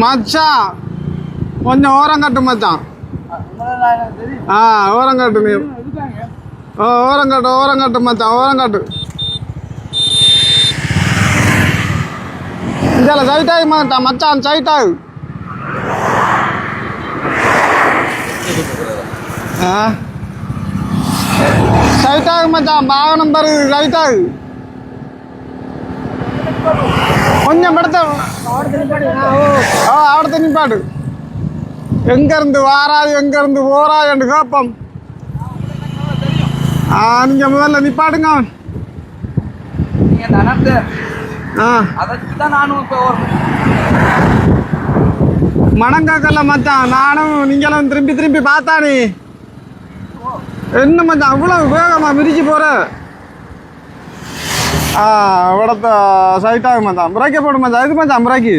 மச்சான் கொஞ்சம் ஓரம் கட்டு மச்சான். ஓரம் கட்டு நீ. ஓரம் கட்டு மச்சான், ஓரம் கட்டு. இதில் சைட்டாகு மச்சான், மச்சான் சைட்டாகு. சைட்டாகு மச்சான், வாகனம் பாரு சைட்டாகு. கொஞ்சம் படுத்த அவடத்த நிப்பாடு. எங்கேருந்து வாராது எங்கேருந்து போறான்னு கேட்போம். நீங்கள் முதல்ல நிப்பாடுங்க. மணங்காக்கல்ல மச்சான், நானும் நீங்களும் திரும்பி திரும்பி பார்த்தானே. என்ன மச்சான் அவ்வளவு வேகமா மிதிச்சு போற? இവിടത്തെ സൈറ്റാകും മച്ചാൻ. ബ്രേക്ക് പോടും മച്ചാൻ. ഇത് മച്ചാൻ ബ്രേക്ക്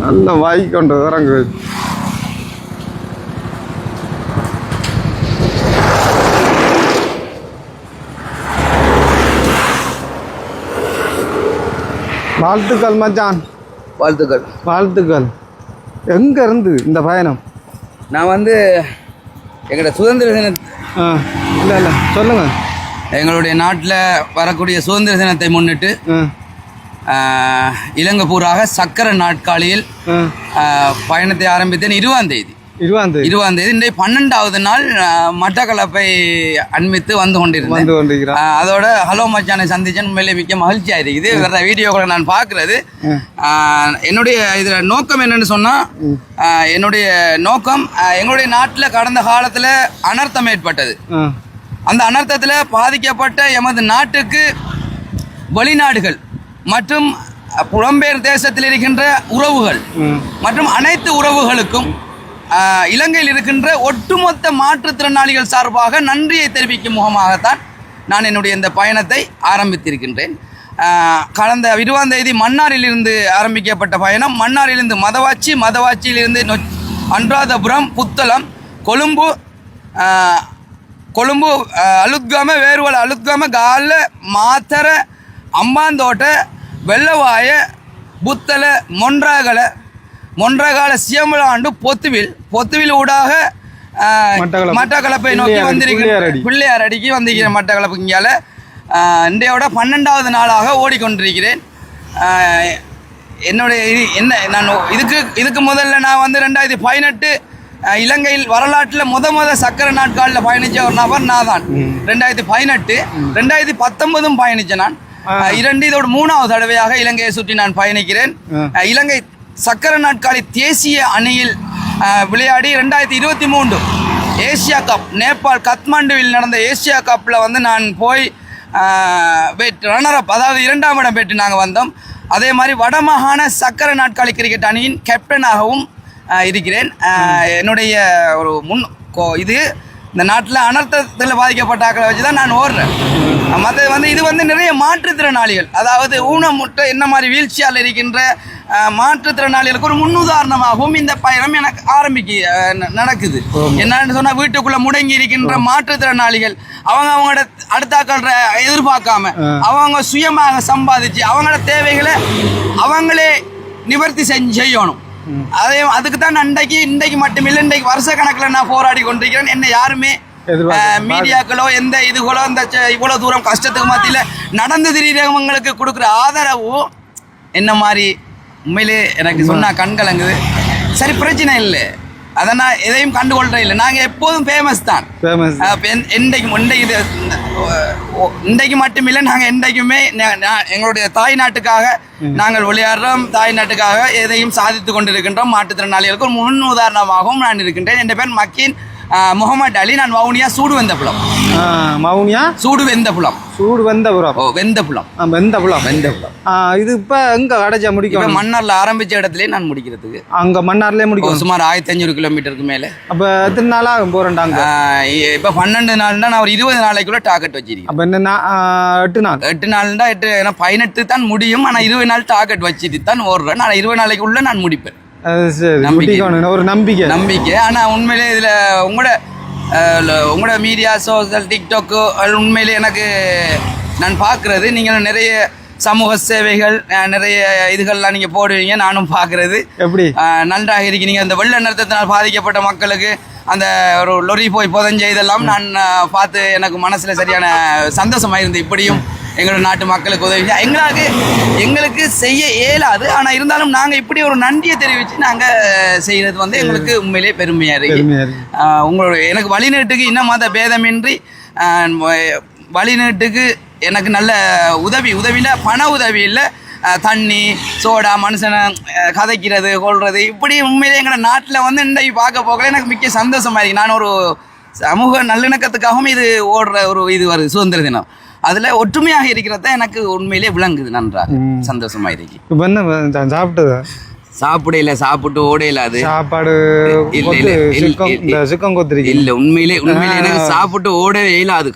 നല്ല വായിക്കൊണ്ട് ഇറങ്ങ്. வாழ்த்துக்கள் மச்சான், வாழ்த்துக்கள் வாழ்த்துக்கள். எங்க இருந்து இந்த பயணம்? நான் வந்து எங்களோட சுதந்திர தின இல்லை இல்லை சொல்லுங்க. எங்களுடைய நாட்டில் வரக்கூடிய சுதந்திர தினத்தை முன்னிட்டு இலங்கை பூராக சக்கர நாட்காலியில் பயணத்தை ஆரம்பித்தேன். 20ஆம் தேதி இன்றைய 12வது நாள் மட்டக்களப்பை அண்மித்து வந்து கொண்டிருந்தேன். அதோட ஹலோ மச்சானை சந்திச்சேன். உண்மையிலே மிக்க மகிழ்ச்சியாக இருக்குது. வேற வீடியோக்களை நான் பார்க்கறது. என்னுடைய இதில் நோக்கம் என்னன்னு சொன்னால், என்னுடைய நோக்கம் எங்களுடைய நாட்டில் கடந்த காலத்தில் அனர்த்தம் ஏற்பட்டது. அந்த அனர்த்தத்தில் பாதிக்கப்பட்ட எமது நாட்டுக்கு வெளிநாடுகள் மற்றும் புலம்பெயர் தேசத்தில் இருக்கின்ற உறவுகள் மற்றும் அனைத்து உறவுகளுக்கும் இலங்கையில் இருக்கின்ற ஒட்டுமொத்த மாற்றுத்திறனாளிகள் சார்பாக நன்றியை தெரிவிக்கும் முகமாகத்தான் நான் என்னுடைய இந்த பயணத்தை ஆரம்பித்திருக்கின்றேன். கடந்த 20ஆம் தேதி மன்னாரிலிருந்து ஆரம்பிக்கப்பட்ட பயணம். மன்னாரிலிருந்து மதவாச்சியிலிருந்து அனுராதபுரம், புத்தளம், கொழும்பு, அலுத்கம, வேறுவல அலுத்கம, கால, மாத்தர, அம்பாந்தோட்ட, வெள்ளவாய, புத்தல, மொன்றாகால, சியம்பலாண்டு, பொத்துவில் ஊடாக மட்டக்களப்பை நோக்கி வந்திருக்கிறேன். பிள்ளையார் அடிக்கு வந்திருக்கிறேன். மட்டக்களப்பு இங்கால இன்றையோட 12வது நாளாக ஓடிக்கொண்டிருக்கிறேன். என்னுடைய நான் இதுக்கு முதல்ல நான் வந்து 2018 இலங்கையில் வரலாற்றில் முத சக்கர நாட்காலில் பயணித்த ஒரு நபர் நான் தான். 2018 2019 பயணித்தேன் நான். இதோட 3வது தடவையாக இலங்கையை சுற்றி நான் பயணிக்கிறேன். இலங்கை சக்கர நாட்காலி தேசிய அணியில் விளையாடி 2023 ஏசியா கப் நேபாள் கத்மாண்டுவில் நடந்த ஏசியா கப்பில் வந்து நான் போய் ரன்னரப், அதாவது 2ஆம் இடம் பெற்று நாங்கள் வந்தோம். அதே மாதிரி வடமாகாண சக்கர நாட்காலி கிரிக்கெட் அணியின் கேப்டனாகவும் இருக்கிறேன். என்னுடைய ஒரு இது இந்த நாட்டில் அனர்த்தத்தில் பாதிக்கப்பட்டாக்களை வச்சு தான் நான் ஓடுறேன். மற்றது வந்து இது வந்து நிறைய மாற்றுத்திறனாளிகள், அதாவது ஊனமுற்ற என்ன மாதிரி வீழ்ச்சியால் இருக்கின்ற மாற்றுத்திறனாளிகளுக்கு ஒரு முன்னுதாரணமாகவும் இந்த பயணம் எனக்கு நடக்குது. என்னன்னு சொன்னால், வீட்டுக்குள்ளே முடங்கி இருக்கின்ற மாற்றுத்திறனாளிகள் அவங்களோட அடுத்தாக்கள எதிர்பார்க்காம அவங்க சுயமாக சம்பாதிச்சு அவங்களோட தேவைகளை அவங்களே நிவர்த்தி செய்யணும். அதுக்கு தான் இன்றைக்கு மட்டுமில்லை, இன்றைக்கு வருஷ கணக்கில் நான் போராடி கொண்டிருக்கிறேன். என்ன யாருமே மீடியாக்களோ எந்த இதுகளோ இந்த இவ்வளோ தூரம் கஷ்டத்துக்கு மத்தியில் நடந்து திரிகிறவங்களுக்கு கொடுக்குற ஆதரவோ என்ன மாதிரி உண்மையிலே எனக்கு சொன்னால் கண்கலங்குது. சரி, பிரச்சனை இல்லை, அதை நான் எதையும் கண்டுகொள்றேன் இல்லை. நாங்கள் எப்போதும் ஃபேமஸ் தான். இன்றைக்கு மட்டுமில்லை, நாங்கள் என்றைக்குமே எங்களுடைய தாய் நாட்டுக்காக நாங்கள் விளையாடுறோம். தாய் நாட்டுக்காக எதையும் சாதித்து கொண்டிருக்கின்றோம். மாற்றுத்திறனாளிகளுக்கு ஒரு முன் உதாரணமாகவும் நான் இருக்கின்றேன். என் பேர் மக்கீன் முகமது அலி. நான் வவுனியா சூடுவெந்தபுலம். இது இப்போ எங்கே கடைச்சா முடிக்கும்? மன்னார்ல ஆரம்பிச்ச இடத்துல நான் முடிக்கிறதுக்கு. அங்கே மன்னார்லேயே முடிக்கும். சுமார் 1500 கிலோமீட்டருக்கு மேலே. அப்போ எத்தனை நாளாக போகிறேன்டாங்க? இப்போ 12 நாள்னா நான் ஒரு 20 நாளைக்குள்ள டார்கெட் வச்சிருக்கேன். அப்போ என்ன 8 நாள்னா 18 தான் முடியும். ஆனால் 20 நாள் டார்கெட் வச்சுட்டு தான் ஓடுறேன். நான் 20 நாளைக்குள்ள நான் முடிப்பேன். ஒரு நம்பிக்கை. ஆனால் உண்மையிலே இதில் உங்களோட மீடியா, சோஷியல், டிக்டாக்கு உண்மையிலே எனக்கு நான் பார்க்குறது, நீங்கள் நிறைய சமூக சேவைகள் நிறைய இதுகள்லாம் நீங்க போடுவீங்க, நானும் பார்க்கறது. எப்படி நன்றாக இருக்கிறீங்க. அந்த வெள்ள நிறுத்தத்தினால் பாதிக்கப்பட்ட மக்களுக்கு அந்த ஒரு லொரி போய் புதஞ்ச இதெல்லாம் நான் பார்த்து எனக்கு மனசுல சரியான சந்தோஷமா இருந்து. இப்படியும் எங்களோட நாட்டு மக்களுக்கு உதவி எங்களுக்கு செய்ய இயலாது. ஆனா இருந்தாலும் நாங்க இப்படி ஒரு நன்றியை தெரிவிச்சு நாங்க செய்யறது வந்து எங்களுக்கு உண்மையிலேயே பெருமையா இருக்கு. உங்களோட எனக்கு வழிநீட்டுக்கு இன்னும் மத பேதமின்றி வழிநீட்டுக்கு எனக்கு நல்ல உதவியில பண உதவி இல்லை, தண்ணி சோடா மனுஷனை கதைக்கிறது கொள்வது இப்படி உண்மையிலே எங்களோட நாட்டில் வந்து இன்றைக்கு பார்க்க போகல எனக்கு மிக்க சந்தோஷமா இருக்கு. நான் ஒரு சமூக நல்லிணக்கத்துக்காகவும் இது ஓடுற ஒரு இது வருது சுதந்திர தினம். அதுல ஒற்றுமையாக இருக்கிறத எனக்கு உண்மையிலே விளங்குது. நன்றாக சந்தோஷமா இருக்கு. இப்போ என்ன சாப்பிட்டதா? சாப்பிடல, சாப்பிட்டு ஓடையில அது சாப்பாடு சிக்கம் கொத்திருக்கு. இல்ல உண்மையிலே எனக்கு சாப்பிட்டு ஓடவே இயலாது.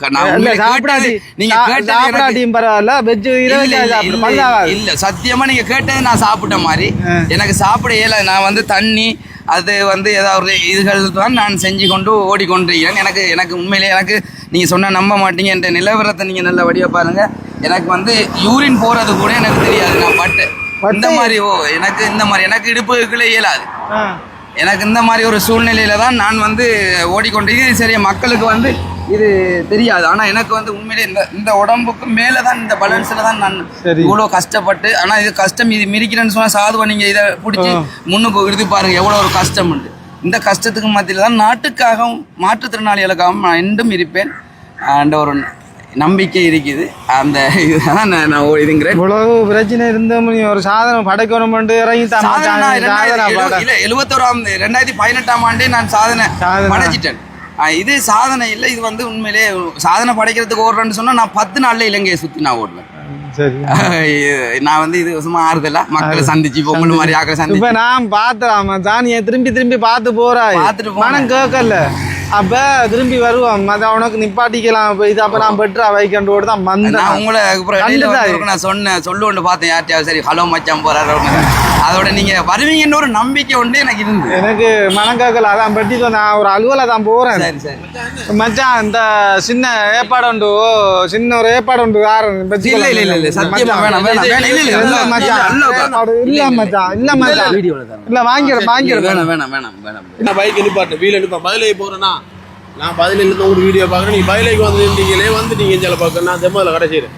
இல்ல சத்தியமா நீங்க கேட்டது நான் சாப்பிட்ட மாதிரி எனக்கு சாப்பிட இயலாது. நான் வந்து தண்ணி அது வந்து ஏதாவது இதுகள் தான் நான் செஞ்சு கொண்டு ஓடிக்கொண்டிருக்கிறேன். எனக்கு உண்மையிலே எனக்கு நீங்க சொன்ன நம்ப மாட்டீங்க. என்ற நிலவரத்தை நீங்க நல்ல வடிவா பாருங்க. எனக்கு வந்து யூரின் போறது கூட எனக்கு தெரியாது. நான் பட்டு இந்த மாதிரி எனக்கு இடுப்புகளே இயலாது. எனக்கு இந்த மாதிரி ஒரு சூழ்நிலையில தான் நான் வந்து ஓடிக்கொண்டிருக்கேன். சரி, மக்களுக்கு வந்து இது தெரியாது. ஆனா எனக்கு வந்து உண்மையிலே இந்த உடம்புக்கு மேலதான் இந்த பேலன்ஸ்ல தான் நான் இவ்வளவு கஷ்டப்பட்டு. ஆனா இது கஷ்டம், இது மிரிக்கிறேன்னு சொன்னா சாதுவா நீங்க இதை பிடிச்சி முன்னுக்கு இழுத்து பாருங்க எவ்வளவு ஒரு கஷ்டம் உண்டு. இந்த கஷ்டத்துக்கு மத்தியில தான் நாட்டுக்காகவும் மாற்றுத்திறனாளிகளுக்காகவும் நான் என்றும் இருப்பேன் என்ற ஒரு நம்பிக்கை இருக்குது. அந்த இதுதான் நான் இதுங்கிறேன். இவ்வளவு பிரச்சனை இருந்தோம், ஒரு சாதனை படைக்கணும் இறங்கி 2018ஆம் ஆண்டே நான் சாதனை படைச்சிட்டேன். இது சாதனை இல்லை, இது வந்து உண்மையிலே சாதனை படைக்கிறதுக்கு ஓடுறேன்னு சொன்னா நான் 10 நாள்ல இலங்கையை சுத்தி நான் ஓடுவேன். நான் வந்து இது சும்மா ஆறுதலா மக்களை சந்திச்சு பொங்கல் மாதிரி ஆக்களை சந்திச்சு இப்ப நான் பாத்துறாம சாணியை திரும்பி பார்த்து போறாய், பார்த்துட்டு மனம் கேட்கல. அப்ப திரும்பி வருவோம், உனக்கு நிப்பாட்டிக்கலாம். இப்ப இது அப்ப நான் பெட்ரா வைக்கண்டு தான் நான் உங்களை நான் சொல்லுவோன்னு பார்த்தேன் யார்ட்டையாவது. சரி, ஹலோ மச்சான் போறாரு, அதோட நீங்க வருவீங்கன்னு ஒரு நம்பிக்கை உண்டு எனக்கு இருந்து. எனக்கு மனம் கேட்கல, அதான் பெட்டி நான் ஒரு அலுவல தான் போறேன். சரி சரி மச்சான், இந்த சின்ன ஏற்பாடு உண்டு, சின்ன ஒரு ஏற்பாடு உண்டு. சத்தியமா வேணாம் இல்ல வாங்கிடுறேன். வேணாம் பைக் நிப்பாட்டு வீல நிப்பா பதிலே போறேன்னா நான் பதில இருந்து ஒரு வீடியோ பாக்குறேன். நீ பதிலைக்கு வந்து நின்றீங்களே வந்துட்டீங்க சில பக்கம் நான் தெம்மல கடைசிடு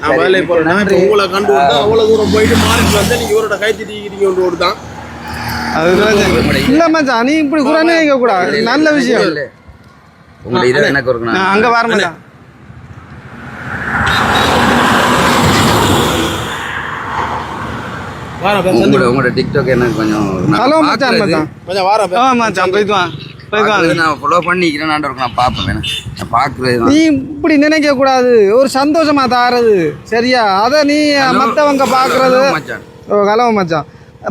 நான் பதிலே போறேன். உங்களை கண்டு அவ்வளவு தூரம் போயிட்டு மாறிட்டு வந்து நீங்க இவரோட கை திட்டிக்கிறீங்க ஒன்று ஓடுதான். இல்ல மச்சான், நீ இப்படி குறைனே கேட்க கூடாது. நல்ல விஷயம் அங்க வர மாட்டான். உங்களோட டிக்டாக் எனக்கு கொஞ்சம் ஹலோ மச்சான் மச்சான் வாரா மச்சான் போயிட்டு வா. நான் ஃபாலோ பண்ணிக்கிறேன். நான் பார்ப்பேன், நான் பார்க்குறது. நீ இப்படி நினைக்க கூடாது, ஒரு சந்தோஷமா தாரது சரியா? அத நீ மத்தவங்க பாக்குறது ஹலோ மச்சான்,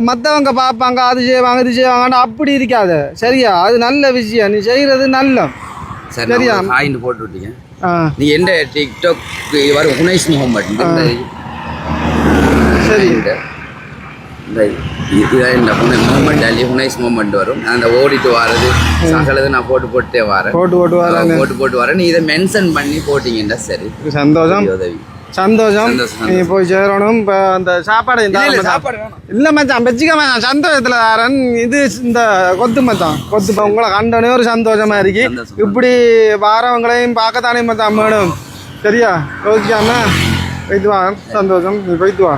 மத்தவங்க பார்ப்பாங்க, அது செய்வாங்க இது செய்வாங்கன்னு அப்படி இருக்காத சரியா? அது நல்ல விஷயம், நீ செய்யறது நல்ல சரியா? ஆயிண்டு போட்டு விட்டீங்க. நீ எந்த டிக்டாக் வரும் ஹுனைஸ் முகமது சரி மூமெண்ட் மூமெண்ட் வரும். அந்த ஓடிட்டு வரது சகலது நான் போட்டு வரேன். நீ இதை மென்ஷன் பண்ணி போட்டீங்கன்னா சரி. சந்தோஷம் உதவி சந்தோஷம். நீ போய் சேரணும். இப்போ அந்த சாப்பாடு இல்லை மச்சான் வச்சுக்க மச்சான், சந்தோஷத்துல தாரன். இது இந்த கொத்து மச்சான் கொத்து. இப்போ உங்களை கண்டனே ஒரு சந்தோஷமா இருக்கு. இப்படி வாரவங்களையும் பார்க்கத்தானே மச்சான் மேடம் சரியா? யோசிக்காம போயிட்டு வா. சந்தோஷம், நீ போயிட்டு வா.